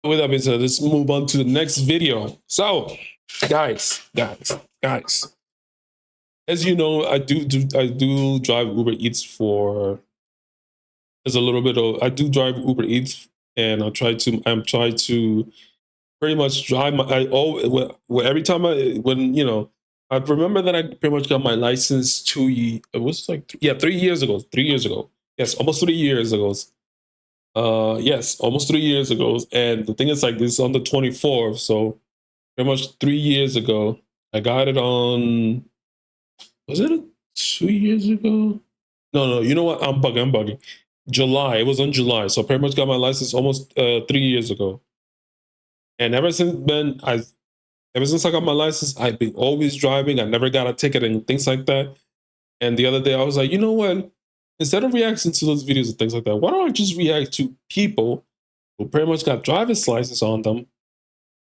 With that being said, let's move on to the next video. So, guys, as you know, I do drive Uber Eats for as a little bit of I do drive Uber Eats, and I'm trying to pretty much drive my I oh well, every time when I remember that I pretty much got my license it was like yeah 3 years ago, 3 years ago, yes, almost 3 years ago. Yes, almost 3 years ago. And the thing is, like, this is on the 24th, so pretty much 3 years ago. I got it on, was it 2 years ago? No, you know what? I'm bugging. July. It was on July. So pretty much got my license almost 3 years ago. And ever since I got my license, I've been always driving. I never got a ticket and things like that. And the other day I was like, you know what? Instead of reacting to those videos and things like that, why don't I just react to people who pretty much got driver's license on them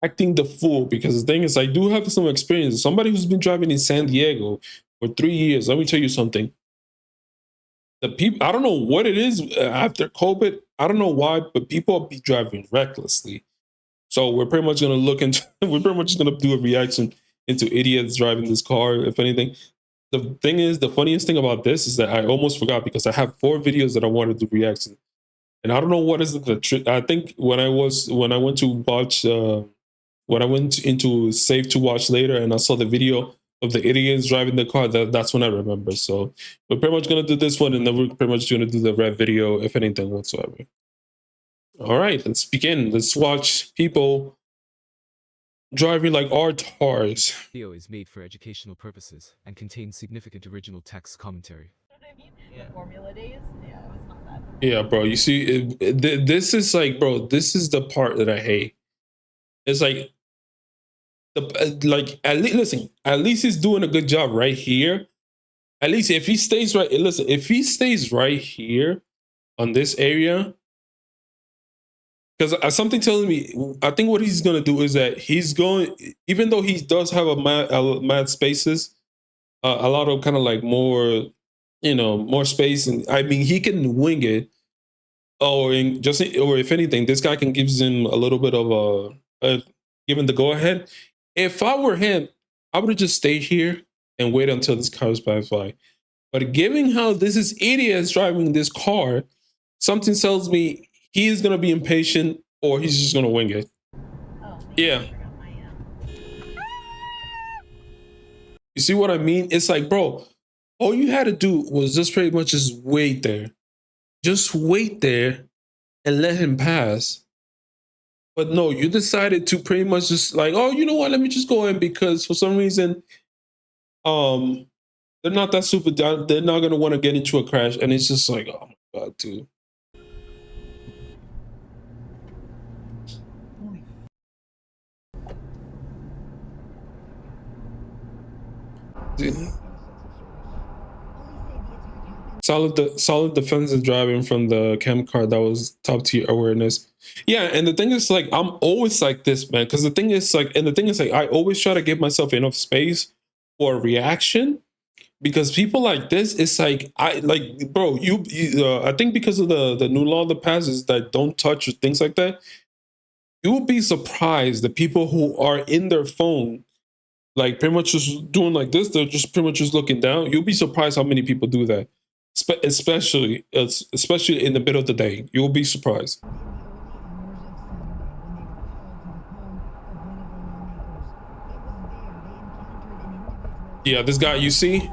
acting the fool? Because the thing is, I do have some experience. Somebody who's been driving in San Diego for 3 years. Let me tell you something. The people, I don't know what it is after COVID. I don't know why, but people be driving recklessly. So we're pretty much gonna look into. We're pretty much just gonna do a reaction into idiots driving this car. If anything, the thing is, the funniest thing about this is that I almost forgot because I have 4 videos that I wanted to react to, and I don't know what is the trick. I think when I went to watch. When I went into save to watch later and I saw the video of the idiots driving the car, that's when I remember. So we're pretty much gonna do this one, and then we're pretty much gonna do the red video, if anything whatsoever. All right, let's begin. Let's watch people driving like cars. Video is made for educational purposes and contains significant original text commentary. What I mean? Yeah. The Formula days? Yeah, it was not that. Yeah, bro. You see, this is like, bro, this is the part that I hate. It's like like at least he's doing a good job right here. At least if he stays right, listen, if he stays right here on this area, because something tells me, I think what he's gonna do is that he's going, even though he does have a mad spaces, a lot of kind of like more, more space, and I mean he can wing it, or if anything, this guy can gives him a little bit of given the go ahead. If I were him, I would have just stayed here and wait until this car is by. But given how this is idiots driving this car, something tells me he is gonna be impatient or he's just gonna wing it. Oh, Yeah. You see what I mean? It's like, bro, all you had to do was just pretty much just wait there. Just wait there and let him pass. But no, you decided to pretty much just like, oh, you know what? Let me just go in because for some reason, they're not that super down. They're not gonna want to get into a crash, and it's just like, oh my god, dude. Solid defensive driving from the cam car. That was top tier awareness. Yeah, and the thing is, like, I'm always like this, man. Because the thing is, like, I always try to give myself enough space for a reaction. Because people like this, it's like bro, I think because of the new law that passes that don't touch or things like that, you will be surprised the people who are in their phone, like pretty much just doing like this. They're just pretty much just looking down. You'll be surprised how many people do that, especially in the middle of the day. You'll be surprised. Yeah, this guy, you see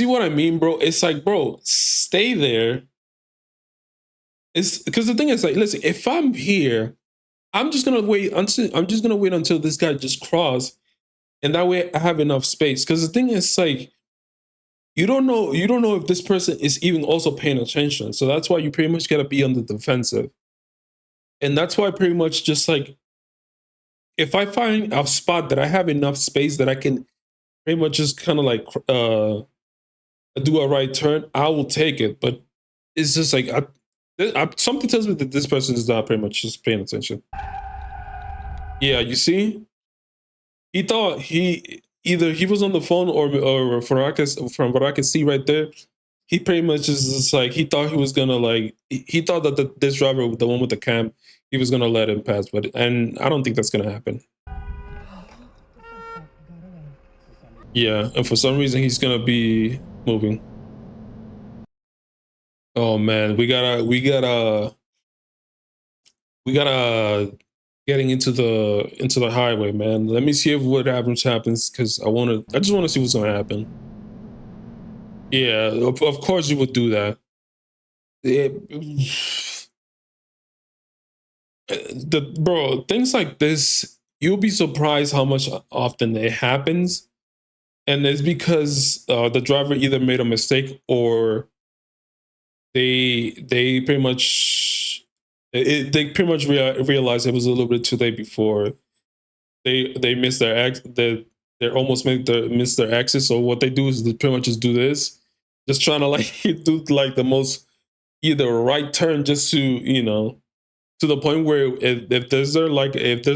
what I mean, bro? It's like, bro, stay there. It's because the thing is, like, listen, if I'm here, I'm just gonna wait until this guy just cross, and that way I have enough space. Because the thing is, like, you don't know if this person is even also paying attention. So that's why you pretty much gotta be on the defensive. And that's why pretty much just like, if I find a spot that I have enough space that I can pretty much just kind of like do a right turn, I will take it. But it's just like something tells me that this person is not pretty much just paying attention. Yeah, you see, he thought he was on the phone or from what I can see right there, he pretty much is just like he thought he was gonna like he thought that this driver, the one with the cam, he was gonna let him pass, and I don't think that's gonna happen. Yeah, and for some reason he's gonna be moving. Oh man, we gotta getting into the highway, man. Let me see if what happens because I just wanna see what's gonna happen. Yeah, of course you would do that. Bro, things like this, you'll be surprised how much often it happens. And it's because the driver either made a mistake or they pretty much realized it was a little bit too late before they missed their they almost missed their exit. So what they do is they pretty much just do this, just trying to like do like the most either right turn just to the point where if there's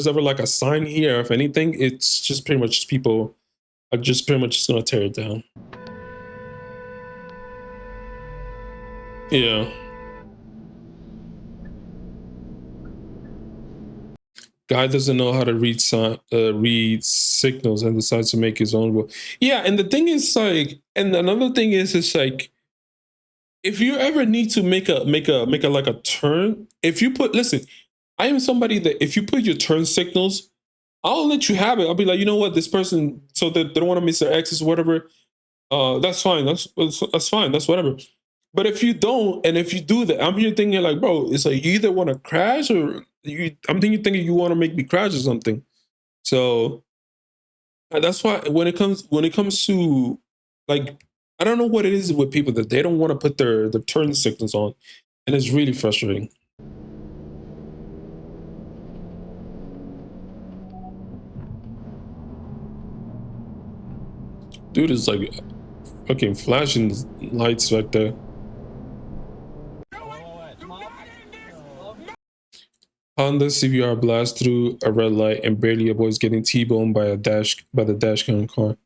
ever like a sign here, if anything, it's just pretty much people are just pretty much just gonna tear it down. Yeah. Guy doesn't know how to read signals and decides to make his own rule. Yeah, and the thing is like, and another thing is, it's like, if you ever need to make a like a turn, if you listen, I am somebody that if you put your turn signals, I'll let you have it. I'll be like, you know what, this person, so that they don't want to miss their exits, whatever. That's fine. That's fine. That's whatever. But if you don't, and if you do that, I'm here thinking like, bro, it's like you either want to crash or I'm thinking you want to make me crash or something. So that's why when it comes to like, I don't know what it is with people that they don't want to put their turn signals on, and it's really frustrating. Dude is like fucking flashing lights right there. Honda CBR blasts through a red light and barely avoids getting T-boned by the dashcam car.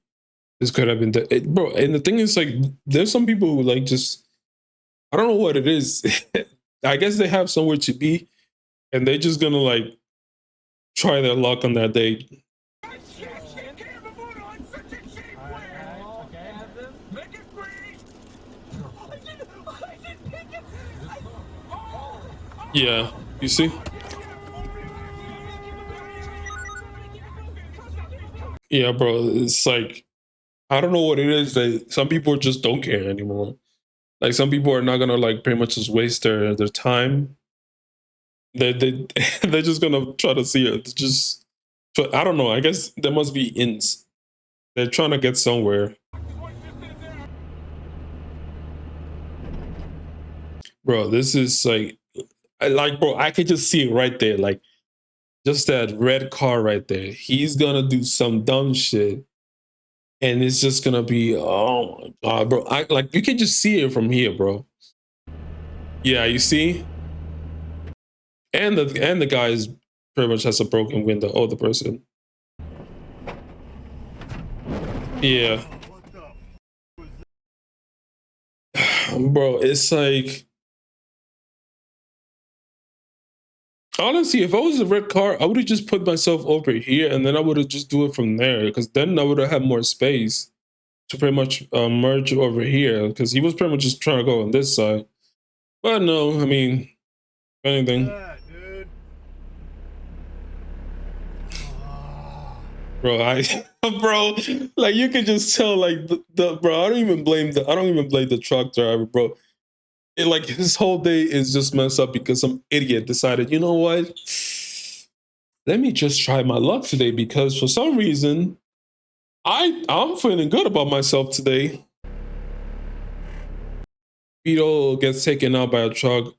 This could have been bro. And the thing is, like, there's some people who like just, I don't know what it is. I guess they have somewhere to be, and they're just gonna like try their luck on that day. Yeah, you see? Yeah, bro. It's like, I don't know what it is that some people just don't care anymore. Like some people are not gonna like pretty much just waste their time. They they're just gonna try to see it. Just I don't know. I guess there must be ins. They're trying to get somewhere. Bro, this is like bro, I could just see it right there. Like just that red car right there. He's gonna do some dumb shit. And it's just gonna be, oh my god, bro. Like you can just see it from here, bro. Yeah, you see? And the guy is pretty much has a broken window. Oh, the person. Yeah. Bro, it's like, honestly, if I was a red car, I would have just put myself over here and then I would have just do it from there, because then I would have had more space to pretty much merge over here, because he was pretty much just trying to go on this side. But no, I mean, if anything. Bro, bro, like you can just tell, like the bro. I don't even blame the truck driver, bro. It, like his whole day is just messed up because some idiot decided, you know what? Let me just try my luck today, because for some reason I'm feeling good about myself today. Vito gets taken out by a truck.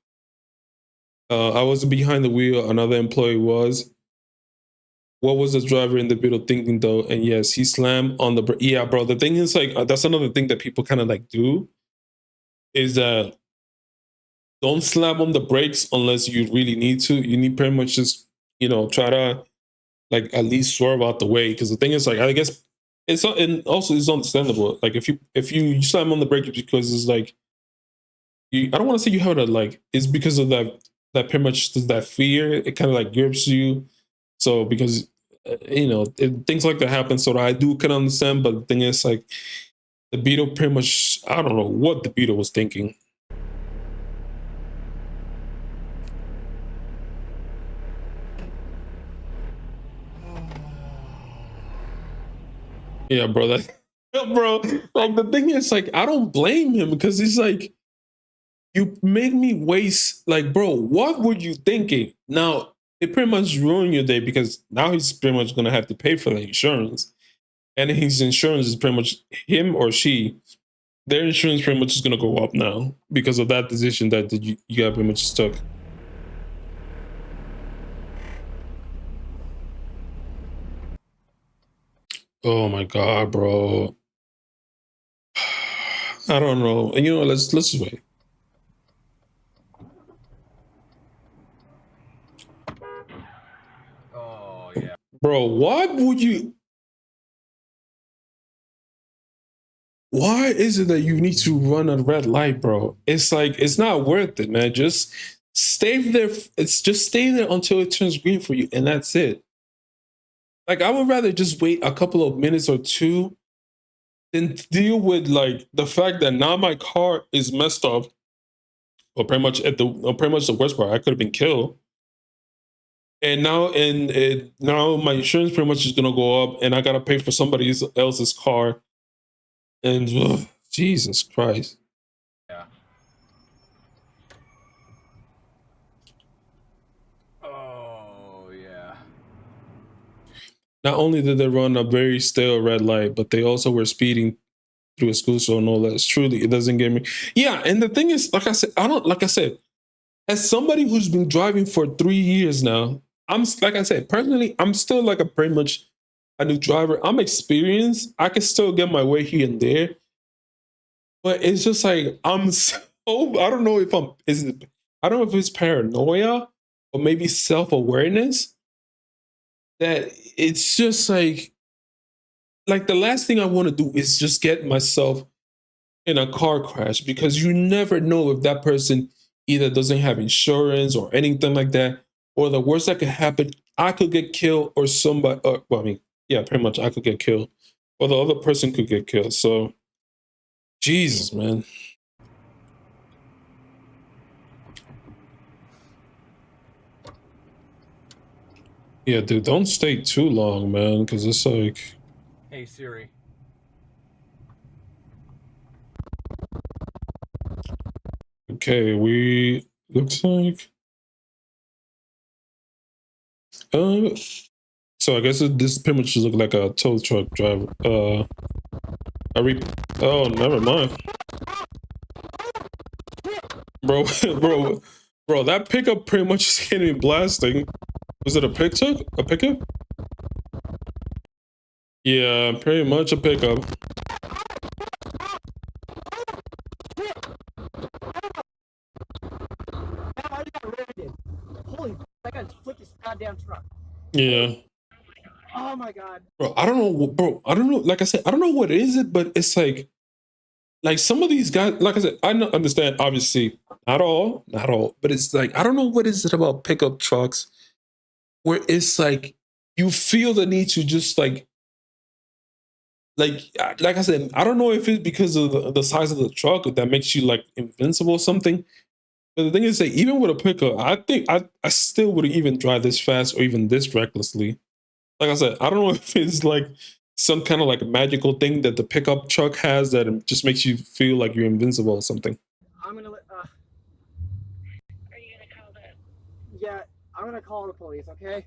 I wasn't behind the wheel. Another employee was. What was the driver in the Beetle thinking though? And yes, he slammed on the yeah, bro. The thing is, like, that's another thing that people kind of like do, is that don't slam on the brakes unless you really need to. You need pretty much just, try to like at least swerve out the way. Because the thing is, like, I guess it's and also it's understandable. Like if you slam on the brakes because it's like I don't want to say you have to like, it's because of that that pretty much that fear, it kind of like grips you. So because things like that happen, so I do can understand. But the thing is, like, the Beetle pretty much, I don't know what the Beetle was thinking. Yeah, bro. Bro, like the thing is, like, I don't blame him because he's like, you made me waste. Like, bro, what were you thinking? Now it pretty much ruined your day because now he's pretty much gonna have to pay for the insurance, and his insurance is pretty much him or she. Their insurance pretty much is gonna go up now because of that decision that you got pretty much took. Oh my god, bro. I don't know. And let's just wait. Oh yeah. Bro, what would you? Why is it that you need to run a red light, bro? It's like, it's not worth it, man. Just stay there. It's just stay there until it turns green for you, and that's it. Like, I would rather just wait a couple of minutes or two than deal with like the fact that now my car is messed up, or pretty much the worst part, I could have been killed. And now my insurance pretty much is gonna go up, and I gotta pay for somebody else's car. And Jesus Christ. Yeah. Oh yeah. Not only did they run a very stale red light, but they also were speeding through a school zone. No less. Truly, it doesn't get me. Yeah, and the thing is, like I said, as somebody who's been driving for 3 years now, like I said, personally, I'm still like a pretty much a new driver. I'm experienced. I can still get my way here and there. But it's just like, I'm so, I don't know if I don't know if it's paranoia or maybe self-awareness, that it's just like the last thing I want to do is just get myself in a car crash, because you never know if that person either doesn't have insurance or anything like that, or the worst that could happen, I could get killed, or somebody, well, I mean, yeah, pretty much I could get killed, or the other person could get killed. So, Jesus, man. Yeah, dude, don't stay too long, man, because it's like... Hey Siri. Okay, we... looks like... so I guess this pretty much just look like a tow truck driver. Oh, never mind. Bro, bro, that pickup pretty much is getting blasting. Was it a pickup? A pickup? Yeah, pretty much a pickup. Holy, I got flipped this goddamn truck. Yeah. Oh my god. Bro, I don't know, bro. I don't know. Like I said, I don't know what is it, but it's like some of these guys, like I said, I don't understand, obviously, not all, but it's like, I don't know what is it about pickup trucks where it's like, you feel the need to just like I said, I don't know if it's because of the size of the truck that makes you like invincible or something. But the thing is, that even with a pickup, I think I still wouldn't even drive this fast or even this recklessly. Like I said, I don't know if it's like some kind of like magical thing that the pickup truck has that just makes you feel like you're invincible or something. I'm gonna let, Are you gonna call the? yeah, I'm gonna call the police, okay?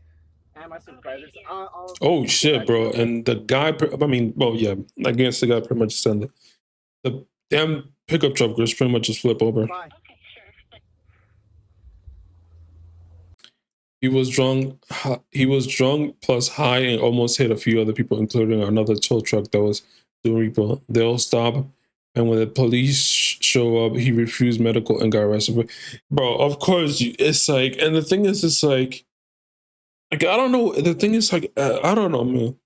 And my supervisors. I'll Oh shit, bro! And the guy, I mean, well, yeah, I guess the guy pretty much sent it. The damn pickup truck just pretty much just flip over. Bye. Okay, sure. He was drunk. He was drunk plus high and almost hit a few other people, including another tow truck that was doing repo. They all stop, and when the police show up, he refused medical and got arrested. Bro, of course, it's like, and the thing is, it's like I don't know. The thing is, like, I don't know, man.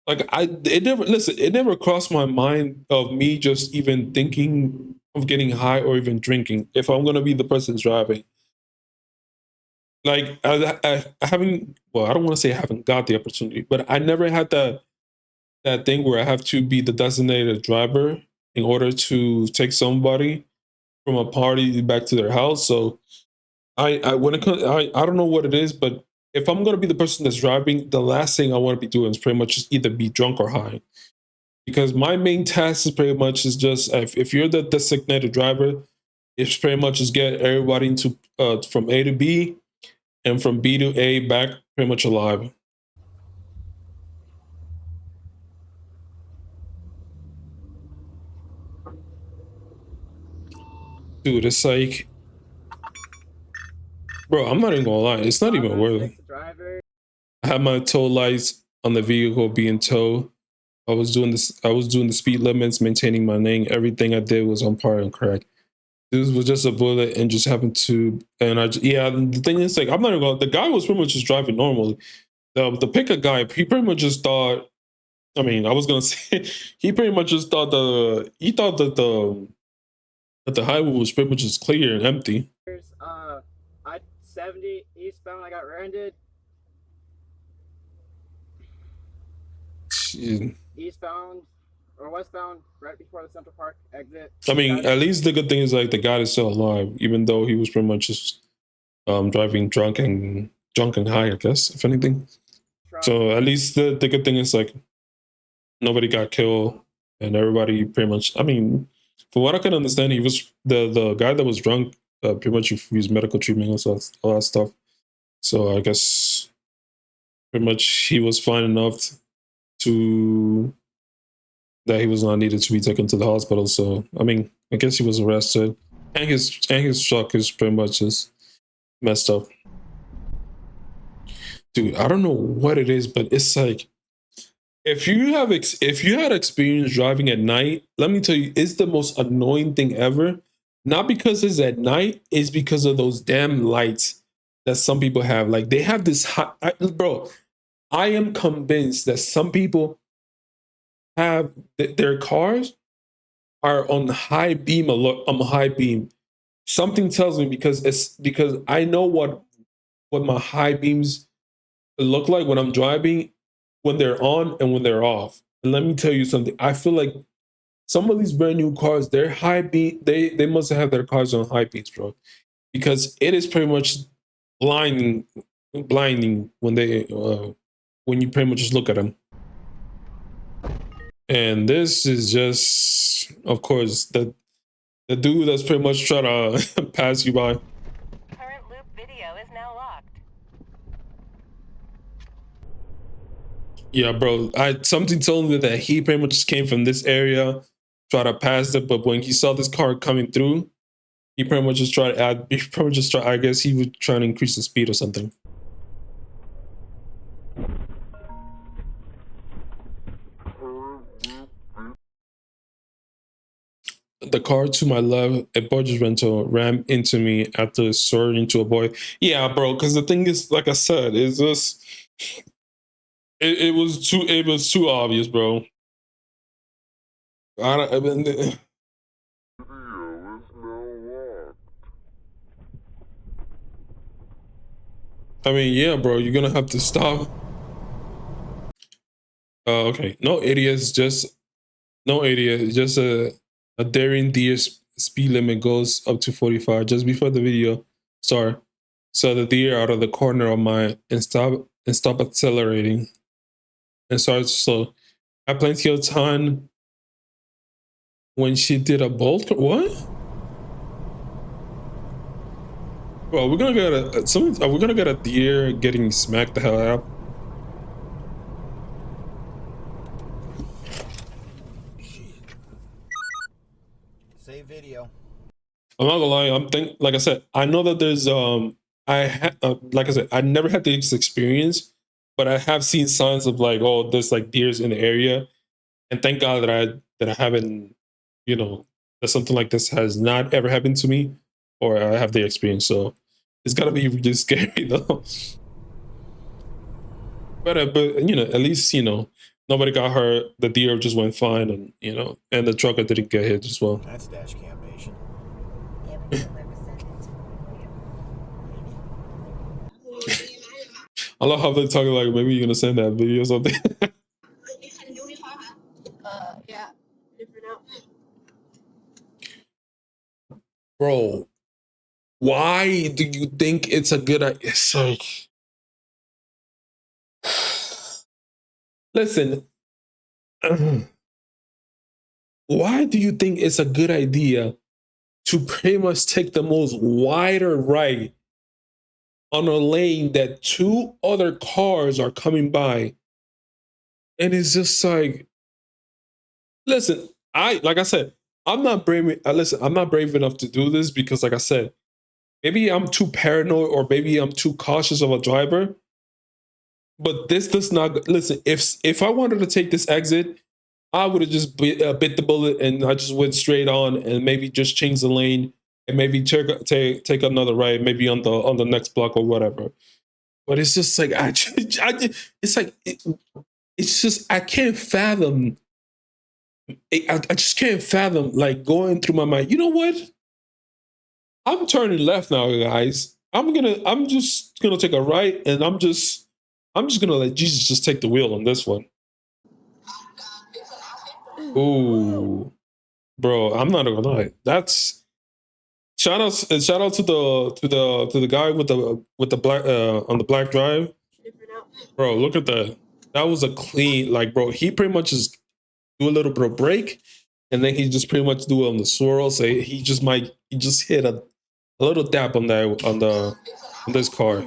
Like, it never crossed my mind of me just even thinking of getting high or even drinking if I'm gonna be the person driving. like I haven't. Well, I don't want to say I haven't got the opportunity, but I never had that thing where I have to be the designated driver in order to take somebody from a party back to their house. So I when it comes, I don't know what it is, but if I'm gonna be the person that's driving, the last thing I want to be doing is pretty much just either be drunk or high. Because my main task is pretty much is just if you're the designated driver, it's pretty much just get everybody into from A to B and from B to A back pretty much alive. Dude, it's like, bro, I'm not even gonna lie, it's not even worth it. Fix the driver. I had my tow lights on the vehicle being towed. I was doing this. I was doing the speed limits, maintaining my lane. Everything I did was on par and correct. This was just a bullet and just happened to. And yeah. The thing is, like, I'm not even gonna. The guy was pretty much just driving normally. The pickup guy, he pretty much just thought. I mean, I was gonna say he pretty much just thought he thought that the highway was pretty much just clear and empty. I-70 eastbound. I got rented. Shit. Eastbound or westbound, right before the Central Park exit. I mean, at least the good thing is like the guy is still alive, even though he was pretty much just driving drunk and high, I guess, if anything. So at least the good thing is like nobody got killed and everybody pretty much. I mean, from what I can understand, he was the guy that was drunk. Pretty much refused medical treatment and all that stuff. So I guess pretty much he was fine enough to that he was not needed to be taken to the hospital. So I mean, I guess he was arrested, and his truck is pretty much just messed up. Dude, I don't know what it is, but it's like if you had experience driving at night, let me tell you, it's the most annoying thing ever. Not because it's at night, it's because of those damn lights that some people have. Like they have this high, bro. I am convinced that some people have their cars are on high beam alert. High beam. Something tells me because I know what my high beams look like when I'm driving, when they're on and when they're off. And let me tell you something. I feel like some of these brand new cars, they're high beam. They must have their cars on high beams, bro, because it is pretty much blinding when you pretty much just look at them. And this is just, of course, the dude that's pretty much trying to pass you by. Current loop video is now locked. Yeah, bro. Something told me that he pretty much just came from this area, tried to pass it, but when he saw this car coming through, he pretty much just tried to add. He pretty much just tried. I guess he was trying to increase the speed or something. The car to my left, a budget rental, rammed into me after swerving into a boy. Yeah, bro. Because the thing is, like I said, is just it was too obvious, bro. I mean, yeah, bro. You're gonna have to stop. Okay, no idiots. Just no idiot. Just a daring deer speed limit goes up to 45 just before the video start. So the deer out of the corner of my and stop accelerating and starts slow. I plenty of time when she did a bolt. What? Bro, we're gonna get we're gonna get a deer getting smacked the hell out. Save video. I'm not gonna lie. Like I said, I know that there's like I said, I never had this experience, but I have seen signs of like, oh, there's like deers in the area, and thank God that I haven't, you know, that something like this has not ever happened to me, or I have the experience. So it's gotta be really scary though. But you know, at least you know nobody got hurt. The deer just went fine, and you know, and the trucker didn't get hit as well. That's dash cam nation. I love how they're talking like maybe you're gonna send that video or something. Yeah. Different outfit. Bro, why do you think it's a good idea? It's like, listen, why do you think it's a good idea to pretty much take the most wider right on a lane that two other cars are coming by? And it's just like, listen, like I said, I'm not brave. Listen, I'm not brave enough to do this because, like I said, maybe I'm too paranoid or maybe I'm too cautious of a driver. But this does not listen. If I wanted to take this exit, I would have just bit the bullet and I just went straight on and maybe just change the lane and maybe take another right, maybe on the next block or whatever. But it's just like it's like it's just I can't fathom. I just can't fathom like going through my mind. You know what? I'm turning left now, guys. I'm just gonna take a right, and I'm just gonna let Jesus just take the wheel on this one. Ooh, bro, I'm not gonna lie. That's shout out to the guy with the black on the black drive. Bro, look at that. That was a clean, like, bro. He pretty much just do a little bit of brake, and then he just pretty much do it on the swirl. So he just hit a little dap on this car.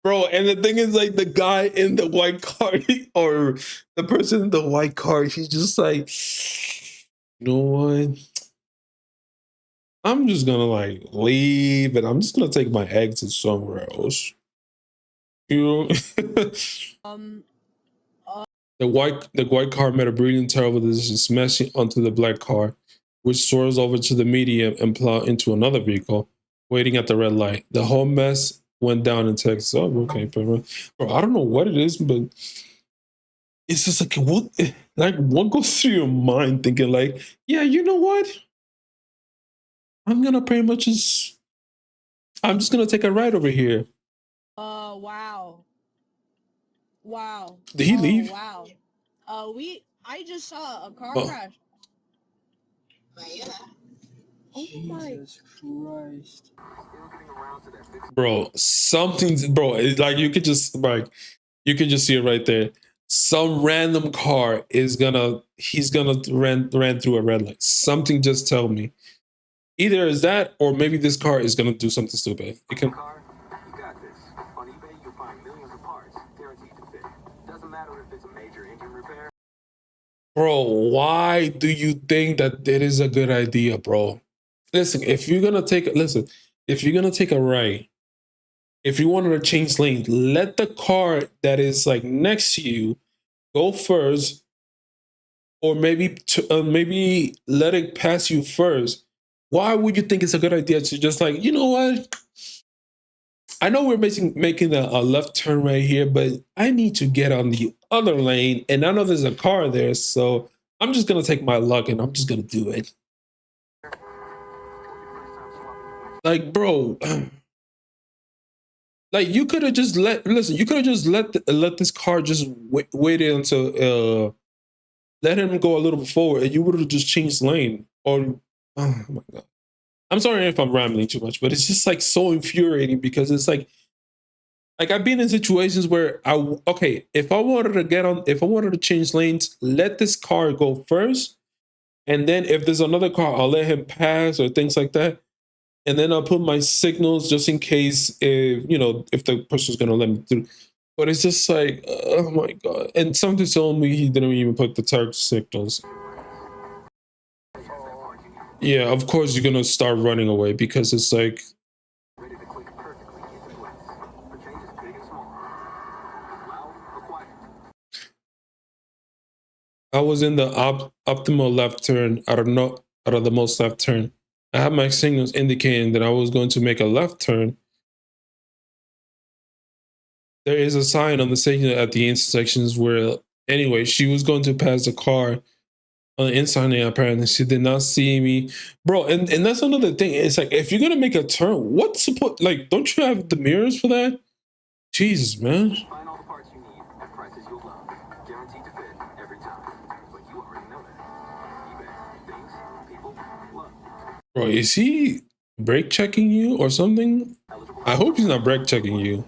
Bro, and the thing is, like, the guy in the white car or the person in the white car, he's just like, you know what? I'm just gonna like leave and I'm just gonna take my exit somewhere else. You know? The white car made a brilliant terrible decision, smashing onto the black car, which soars over to the median and plow into another vehicle waiting at the red light. The whole mess went down in Texas. Oh, okay, bro. I don't know what it is, but it's just like what goes through your mind thinking like, yeah, you know what? I'm just gonna take a ride over here. Wow. Wow. Did he leave? Wow. I just saw a car Oh. crash. Oh my Christ. Bro, it's like you could just see it right there. Some random car he's gonna ran through a red light. Something just tell me. Either is that or maybe this car is gonna do something stupid. It can You got this. On eBay, you'll find millions of parts, guaranteed to fit. Doesn't matter if it's a major engine repair. Bro, why do you think that it is a good idea, bro? Listen, if you're gonna take a right, if you wanted to change lanes, let the car that is like next to you go first, or maybe let it pass you first. Why would you think it's a good idea to just like, you know what? I know we're making a left turn right here, but I need to get on the other lane, and I know there's a car there, so I'm just gonna take my luck and I'm just gonna do it. Like, bro, like you could have just let this car just wait until let him go a little bit forward, and you would have just changed lane. Or oh my god, I'm sorry if I'm rambling too much, but it's just like so infuriating because it's like I've been in situations where if I wanted to change lanes, let this car go first, and then if there's another car, I'll let him pass or things like that. And then I'll put my signals just in case if the person's gonna let me through. But it's just like, oh my god! And something told me he didn't even put the turn signals. Yeah, of course you're gonna start running away because it's like. Ready to click perfectly into place. For changes big and small. Loud or quiet. I was in the optimal left turn. I don't know, out of the most left turn. I had my signals indicating that I was going to make a left turn. There is a sign on the signal at the intersections where, anyway, she was going to pass the car on the inside, yeah, apparently she did not see me, bro. And that's another thing. It's like if you're gonna make a turn, what's support? Like, don't you have the mirrors for that? Jesus, man. Find all the parts you need at prices you'll love. Guaranteed to fit every time. But you already know that. eBay. Things, people, love. Bro, is he brake checking you or something? I hope he's not brake checking you. Do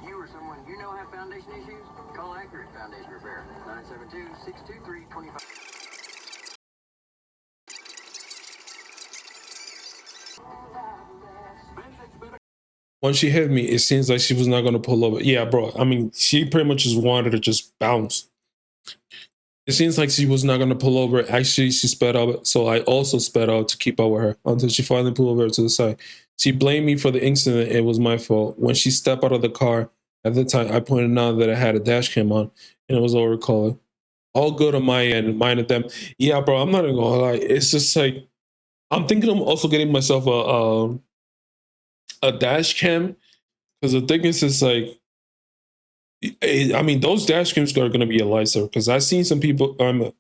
you or someone you know have foundation issues? Call Accurate Foundation Repair. 972-623-25. Once she hit me, it seems like she was not gonna pull over. Yeah, bro. I mean, she pretty much just wanted to just bounce. It seems like she was not gonna pull over. Actually, she sped up, so I also sped out to keep up with her until she finally pulled over to the side. She blamed me for the incident. It was my fault. When she stepped out of the car, at the time, I pointed out that I had a dash cam on, and it was all recorded. All good on my end, mine at them. Yeah, bro. I'm not even gonna lie. It's just like I'm thinking I'm also getting myself a dash cam, because the thing is, it's like, I mean, those dash cams are going to be a lifesaver, because I've seen some people. I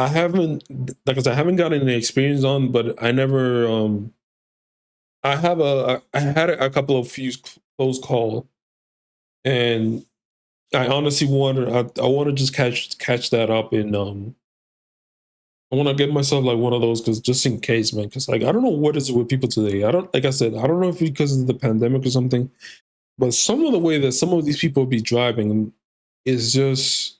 haven't, like I said, I haven't gotten any experience on, but I never. I had a couple of few close call, and I honestly want to just catch that up in I want to get myself like one of those, because just in case, man. Because like I don't know what is with people today. I don't, like I said, I don't know if it's because of the pandemic or something, but some of the way that some of these people be driving is just.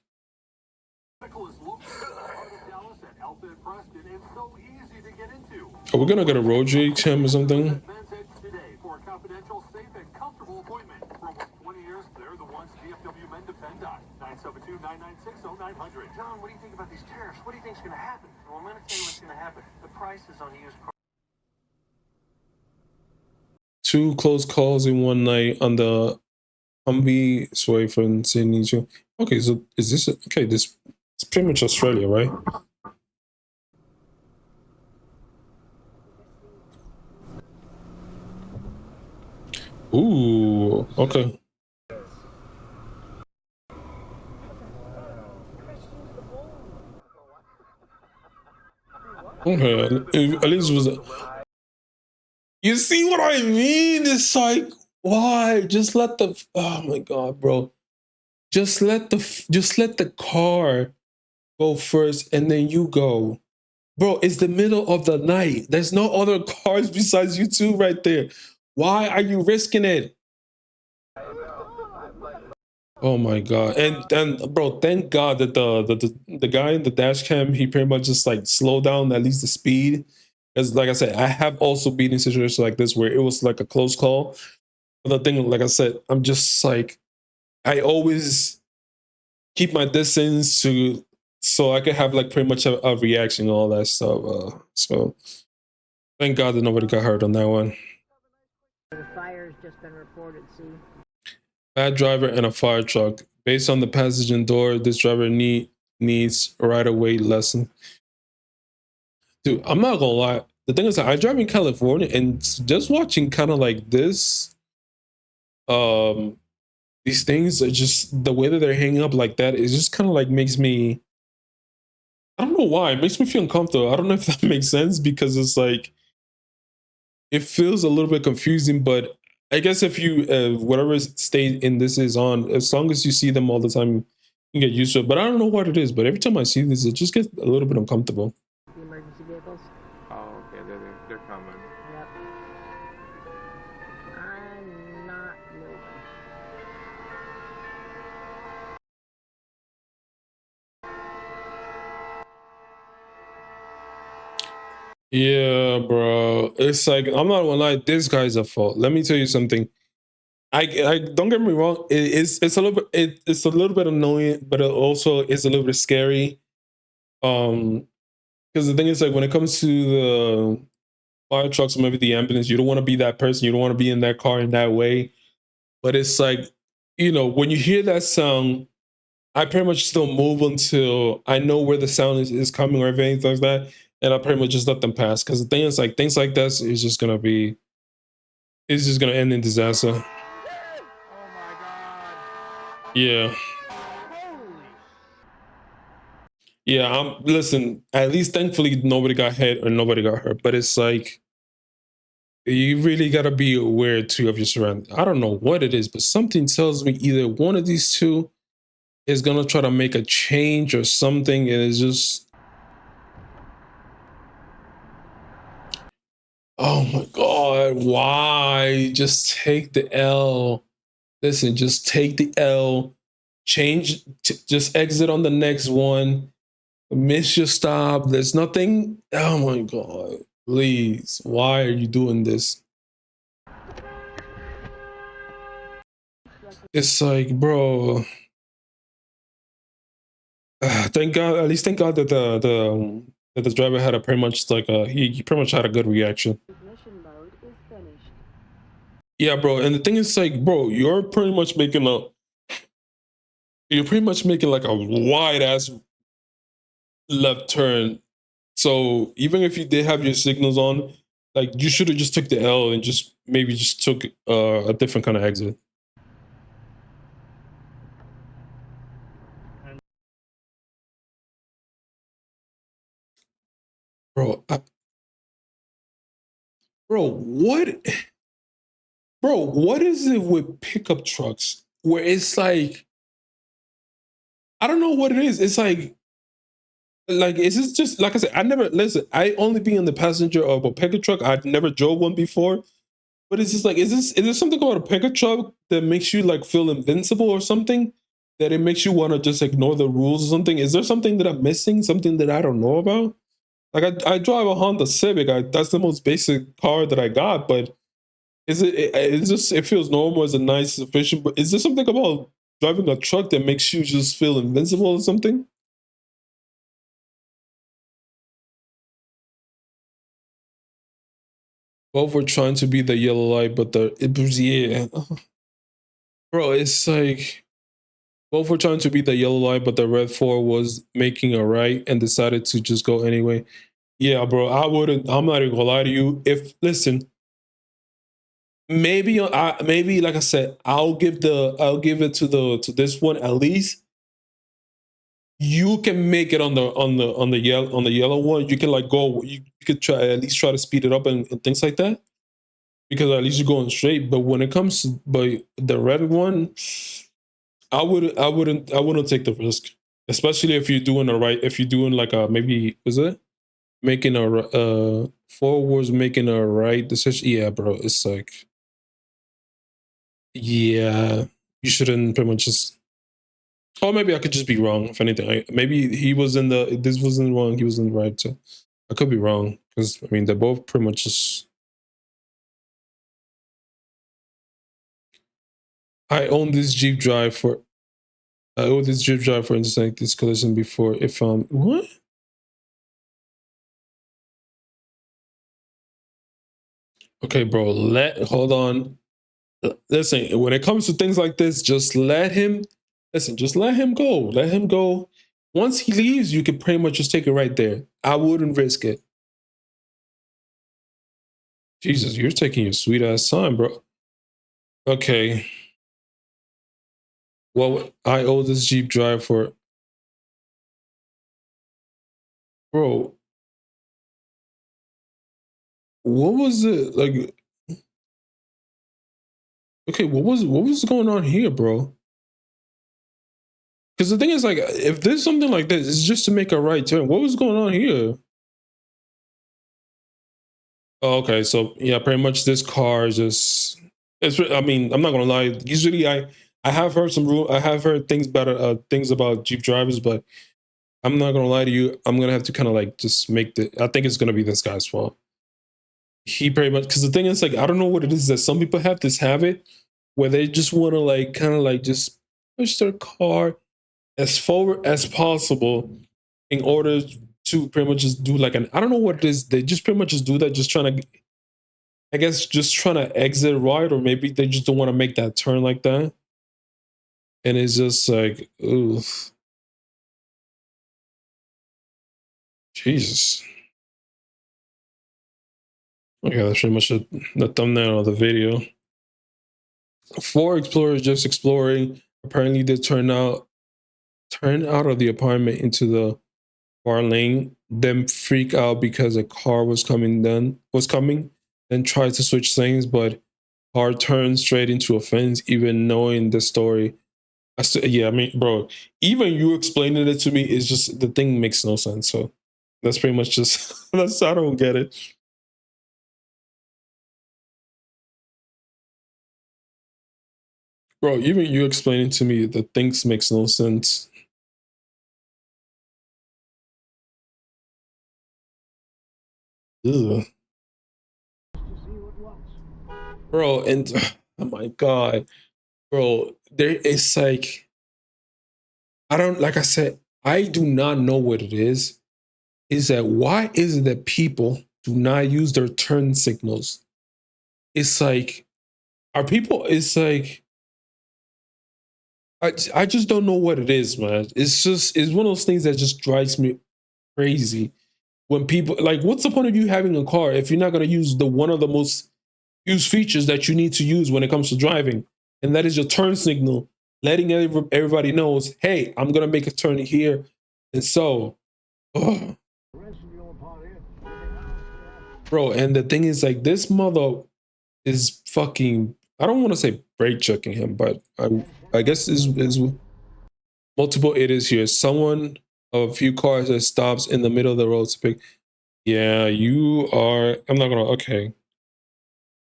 Are we gonna get a road rage him or something? For a confidential, safe, and comfortable appointment. For almost 20 years, they're the ones DFW men depend on. 972-996-0900. John, what do you think about these tariffs? What do you think's going to happen? Well, I'm going to tell you what's going to happen. The prices on used cars. 2 close calls in one night on the Humvee sway from Sydney. Okay, so is this okay? This it's pretty much Australia, right? Ooh, okay. Okay, at least it was. You see what I mean? It's like, why? Just let the. Oh my god, bro! Just let the car go first, and then you go, bro. It's the middle of the night. There's no other cars besides you two right there. Why are you risking it? Oh my god! And bro, thank God that the guy in the dash cam, he pretty much just like slowed down at least the speed. Because like I said, I have also been in situations like this where it was like a close call. But the thing, like I said, I'm just like, I always keep my distance so I can have like pretty much a reaction and all that stuff. So thank God that nobody got hurt on that one. The fire's just been reported, see? Bad driver and a fire truck. Based on the passenger door, this driver needs a right-of-way lesson. Dude, I'm not gonna lie. The thing is, I drive in California, and just watching kind of like this, these things are just the way that they're hanging up like that. It just kind of like makes me. I don't know why. It makes me feel uncomfortable. I don't know if that makes sense, because it's like it feels a little bit confusing, but I guess if you whatever state in this is on, as long as you see them all the time, you get used to it. But I don't know what it is. But every time I see this, it just gets a little bit uncomfortable. The emergency vehicles? Oh, okay, they're coming. Yep. I'm not moving. Yeah, bro. It's like, I'm not gonna lie, this guy's a fault. Let me tell you something. I don't get me wrong. It's a little bit it's a little bit annoying, but it also is a little bit scary. Because the thing is, like, when it comes to the fire trucks or maybe the ambulance, you don't want to be that person. You don't want to be in that car in that way. But it's like, you know, when you hear that sound, I pretty much still move until I know where the sound is coming or anything like that. And I pretty much just let them pass. Because the thing is, like, things like this is just going to be, it's just going to end in disaster. Oh my god. Yeah. Yeah, listen, at least thankfully nobody got hit or nobody got hurt. But it's like you really gotta be aware too of your surroundings. I don't know what it is, but something tells me either one of these two is gonna try to make a change or something, and it's just, oh my god, why? Just take the L. Listen, just take the L. Change, just exit on the next one. Miss your stop. There's nothing. Oh my god, please, why are you doing this? It's like, bro, thank god, at least thank god that the driver had a pretty much like he pretty much had a good reaction. Ignition mode is finished. Yeah, bro, and the thing is, like, bro, you're pretty much making like a wide ass left turn. So even if you did have your signals on, like, you should have just took the L and just maybe just took a different kind of exit. Bro, what is it with pickup trucks where it's like, I don't know what it is. It's like is this just, like I said, I only be in the passenger of a pickup truck. I'd never drove one before. But it's just like, is there something about a pickup truck that makes you like feel invincible or something? That it makes you want to just ignore the rules or something? Is there something that I'm missing? Something that I don't know about? Like I drive a Honda Civic. That's the most basic car that I got. But it feels normal, as a nice, efficient. But is there something about driving a truck that makes you just feel invincible or something? Both were trying to be the yellow light, but yeah. Bro, it's like both were trying to be the yellow light, but the red 4 was making a right and decided to just go anyway. Yeah, bro, I'm not even gonna lie to you. Listen, maybe like I said, I'll give it to this one. At least you can make it on the yellow one. You can like go, you could try to speed it up and things like that, because at least you're going straight. But when it comes to the red one, I wouldn't take the risk, especially if you're doing if you're doing like a, maybe, is it making a forwards, making a right decision? Yeah, bro, it's like, yeah, you shouldn't pretty much just, or maybe I could just be wrong. If anything, maybe this wasn't wrong, he was in the right. So I could be wrong, because I mean, they're both pretty much just. I own this Jeep Drive for instance, this collision before. If what? Okay, bro, hold on. Listen, when it comes to things like this, just let him go. Let him go. Once he leaves, you can pretty much just take it right there. I wouldn't risk it. Jesus, you're taking your sweet ass time, bro. Okay. Well, I owe this Jeep Drive for. Bro, what was it like? Okay, what was going on here, bro? Because the thing is, like, if there's something like this, it's just to make a right turn. What was going on here? Oh, okay, so yeah, pretty much this car just. I mean, I'm not gonna lie. Usually, I have heard things about Jeep drivers, but I'm not gonna lie to you. I'm gonna have to kind of like just I think it's gonna be this guy's fault. He pretty much, because the thing is, like, I don't know what it is that some people have this habit where they just want to like kind of like just push their car as forward as possible in order to pretty much just do like I don't know what it is. They just pretty much just do that, just trying to, I guess, just trying to exit right, or maybe they just don't want to make that turn like that. And it's just like, oof. Jesus. Okay, that's pretty much the thumbnail of the video. 4 explorers just exploring. Apparently they turn out of the apartment into the car lane, then freak out because a car was coming, then try to switch lanes, but car turned straight into a fence, even knowing the story. Yeah, I mean, bro, even you explaining it to me is just, the thing makes no sense. So that's pretty much just, I don't get it. Bro, even you explaining to me the things makes no sense. Ugh. Bro, and oh my God, bro, there is like, like I said, I do not know what it is. Is that why is it that people do not use their turn signals? It's like, it's like, I just don't know what it is, man. It's one of those things that just drives me crazy. When people, like, what's the point of you having a car if you're not going to use one of the most used features that you need to use when it comes to driving? And that is your turn signal, letting everybody knows, hey, I'm going to make a turn here. And so, bro, and the thing is, like, this mother is fucking, I don't want to say brake checking him, but I guess is multiple it is here. Someone, a few cars that stops in the middle of the road to pick. Yeah, you are, I'm not gonna, okay.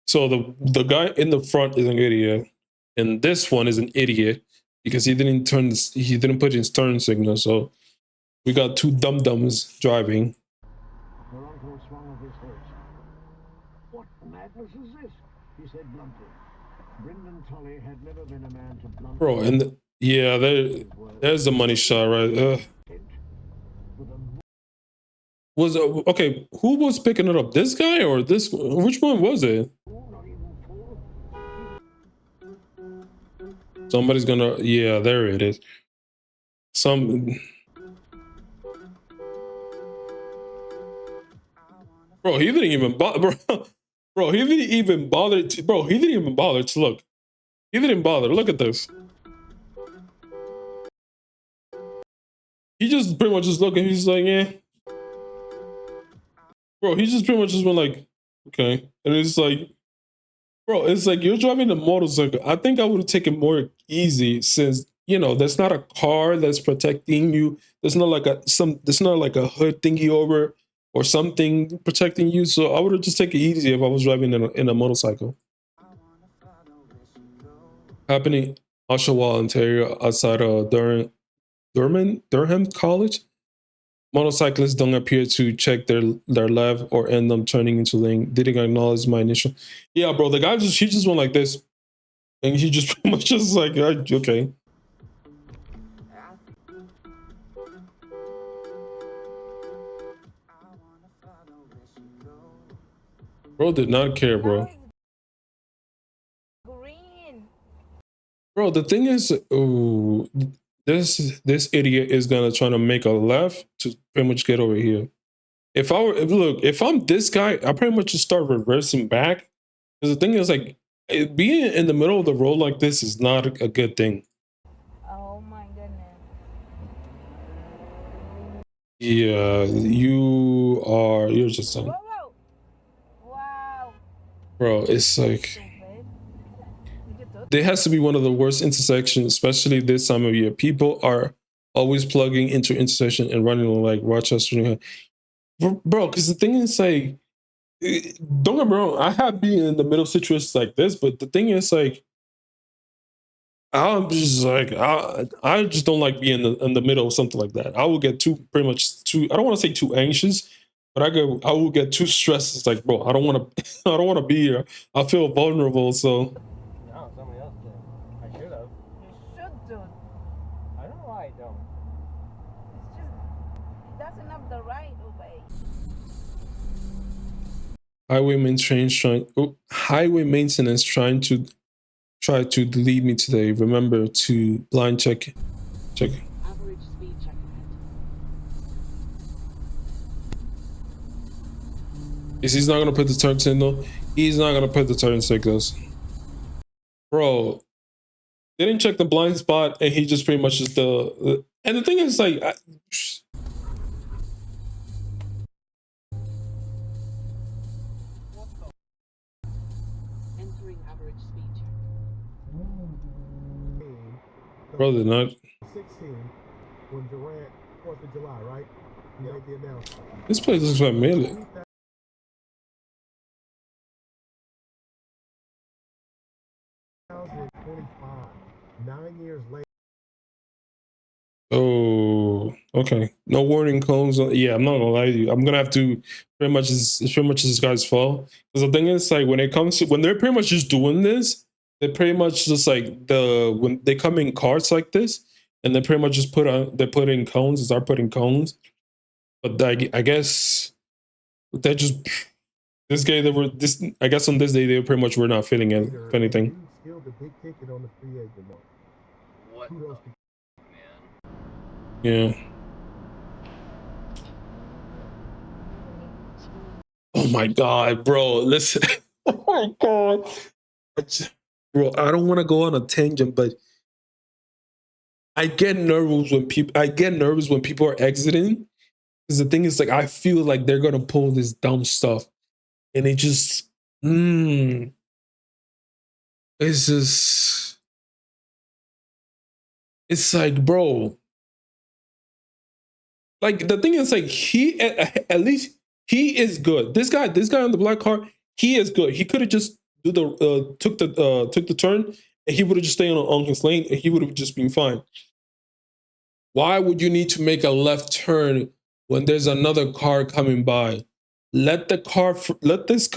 So the guy in the front is an idiot, and this one is an idiot because he didn't put his turn signal. So we got two dum-dums driving. What madness is this? He said bluntly. Brendan Tully had never been a man to blunt. Bro, and yeah, there's the money shot, right? Was okay, who was picking it up? This guy or this? Which one was it? Somebody's gonna, yeah, there it is. Bro, he didn't even bother. Bro, he didn't even bother to, bro, he didn't even bother to look. He didn't bother. Look at this. He just pretty much just looking. He's like, yeah. Bro, he just pretty much just went like, okay. And it's like, bro, it's like you're driving a motorcycle. I think I would have taken more easy since, you know, there's not a car that's protecting you. There's not like there's not like a hood thingy over or something protecting you. So I would have just taken it easy if I was driving in a motorcycle. Happening Oshawa, Ontario, outside of Durham College. Motorcyclists don't appear to check their left or end up turning into lane. Didn't acknowledge my initial. Yeah, bro, the guy he just went like this, and he just pretty much just like, okay. Bro did not care, bro. Bro, the thing is, ooh, this idiot is gonna try to make a left to pretty much get over here. If I'm this guy, I pretty much just start reversing back. Because the thing is, like, being in the middle of the road like this is not a good thing. Oh my goodness. Yeah, you're just Whoa, whoa. Wow. Bro, it's like, there has to be one of the worst intersections, especially this time of year. People are always plugging into intersection and running like Rochester, New York. Bro, because the thing is, like, don't get me wrong, I have been in the middle situations like this, but the thing is, like, I'm just like, I just don't like being in the middle of something like that. I will get too I don't want to say too anxious, but I will get too stressed. It's like, bro, I don't want to be here. I feel vulnerable, so. Highway maintenance trying to delete me today. Remember to blind check. Average speed check ahead. He's not gonna put the turn signal. He's not gonna put the turn signals. Bro, they didn't check the blind spot, and he just pretty much just and the thing is, like, Bro, they're not. 16, when Durant, 4th of July, right? He made the announcement. This place looks familiar. 2025, 9 years later. Oh, okay. No warning cones. Yeah, I'm not gonna lie to you. I'm gonna have to pretty much. It's pretty much this guy's fault. Because the thing is, like, when it comes to when they're pretty much just doing this, they pretty much just like when they come in carts like this, and they pretty much just they put in cones and start putting cones. But I guess they just this guy they were this. I guess on this day they pretty much were not feeling it. If anything. Still the big ticket on the free agent market. What the Kudos man? Yeah. Oh my god, bro! Listen. Oh my god, bro! I don't want to go on a tangent, but I get nervous when people. I get nervous when people are exiting. Because the thing is, like, I feel like they're gonna pull this dumb stuff, and it just, it's just, it's like, bro. Like the thing is, like he at least he is good. This guy on the black car, he is good. He could have just took the turn, and he would have just stayed on his lane, and he would have just been fine. Why would you need to make a left turn when there's another car coming by? Let this car, Jesus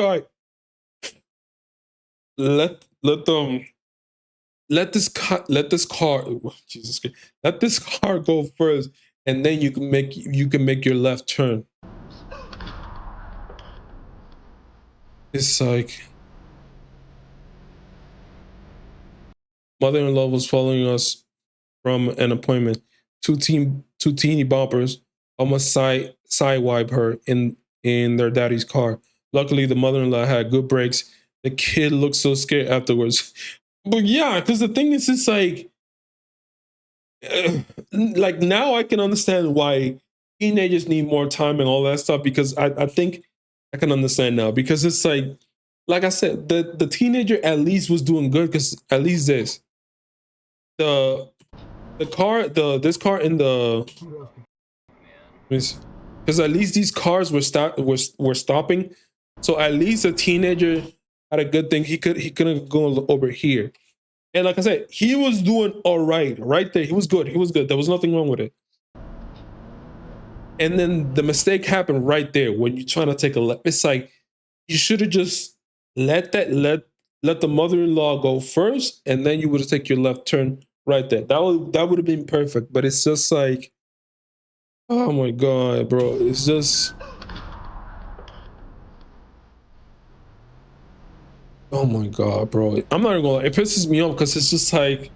Christ, let this car go first. And then you can make your left turn. It's like mother-in-law was following us from an appointment. Two teeny boppers almost sidewipe her in their daddy's car. Luckily, the mother-in-law had good brakes. The kid looked so scared afterwards. But yeah, because the thing is, it's like now I can understand why teenagers need more time and all that stuff, because I think I can understand now, because it's like I said, the teenager at least was doing good, because at least this car in the, because at least these cars were stopping, so at least a teenager had a good thing. He couldn't go over here. And like I said, he was doing all right there. He was good. There was nothing wrong with it. And then the mistake happened right there when you're trying to take a left. It's like you should have just let the mother-in-law go first, and then you would have taken your left turn right there. That would have been perfect. But it's just like, oh my god, bro! It's just. Oh my god, bro. I'm not even gonna lie. It pisses me off because it's just like,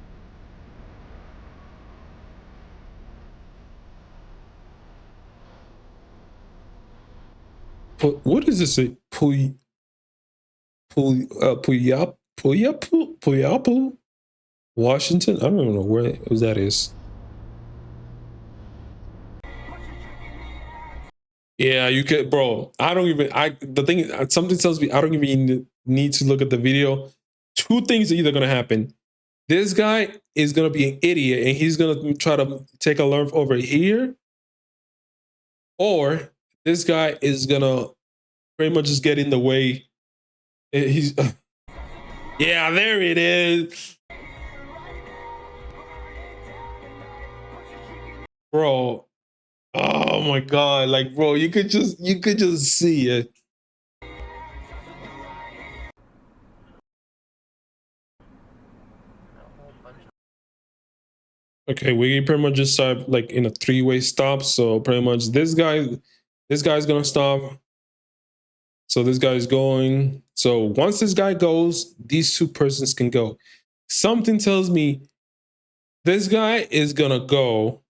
what is this? Puyapu, Washington? I don't even know where that is. Yeah, you could, bro. The thing is, something tells me I don't even need to look at the video. Two things are either gonna happen. This guy is gonna be an idiot and he's gonna try to take a left over here, or this guy is gonna pretty much just get in the way. He's yeah, there it is, bro. Oh my god, like, bro, you could just see it. Okay, we pretty much just start like in a three-way stop. So pretty much this guy's gonna stop. So this guy's going. So once this guy goes, these two persons can go. Something tells me this guy is gonna go,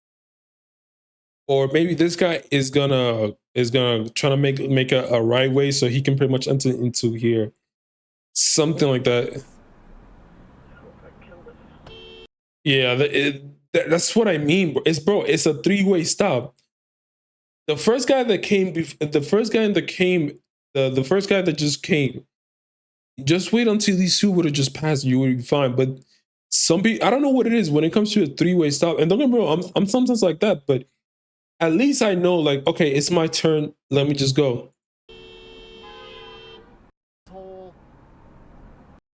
or maybe this guy is gonna try to make a right way so he can pretty much enter into here. Something like that. Yeah, that's what I mean. It's a three-way stop. The first guy that came, the first guy that just came, just wait until these two would have just passed. You would be fine. But some people, I don't know what it is when it comes to a three-way stop. And don't get me wrong, I'm sometimes like that, but at least I know, like, okay, it's my turn. Let me just go.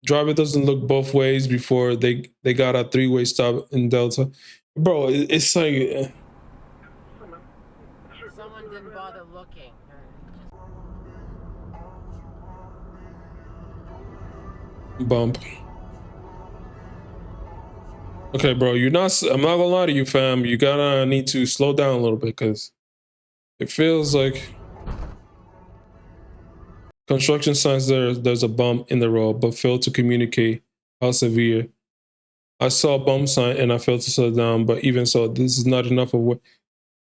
Driver doesn't look both ways before they got a three-way stop in Delta. Bro, it's like... Someone didn't bother looking. Bump. Okay, bro, I'm not gonna lie to you, fam. You gotta need to slow down a little bit because it feels like construction signs there's a bump in the road, but failed to communicate how severe. I saw a bump sign and I failed to slow down, but even so, this is not enough of what.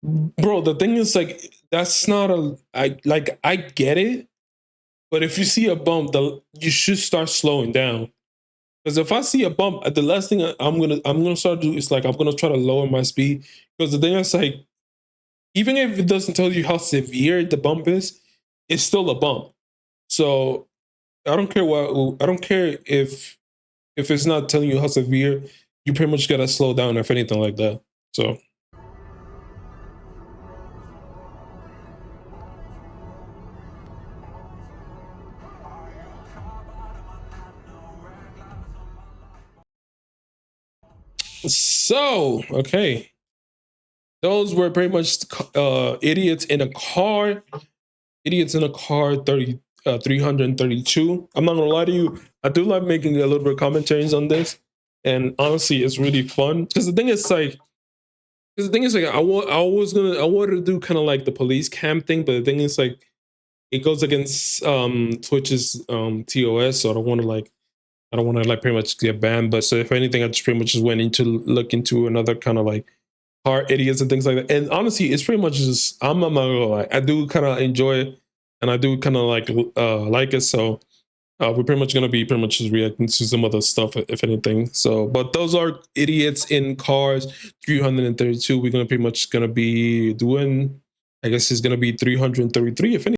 Bro, the thing is, like, that's not I get it, but if you see a bump, you should start slowing down. Because if I see a bump, the last thing I'm gonna start to do is, like, I'm gonna try to lower my speed. Because the thing is, like, even if it doesn't tell you how severe the bump is, it's still a bump. So I don't care if it's not telling you how severe. You pretty much gotta slow down if anything like that. So. So, okay. Those were pretty much idiots in a car. Idiots in a car 332. I'm not gonna lie to you. I do like making a little bit of commentaries on this. And honestly, it's really fun. Because the thing is like, I wanted to do kind of like the police cam thing, but the thing is like, it goes against Twitch's TOS, so I don't want to like pretty much get banned. But so if anything, I just pretty much just went into look into another kind of like car idiots and things like that. And honestly, it's pretty much just I'm not gonna lie, I do kind of enjoy it, and I do kind of like it. So we're pretty much gonna be just reacting to some other stuff, if anything. So, but those are idiots in cars 332. We're gonna pretty much be doing. I guess it's gonna be 333 if anything.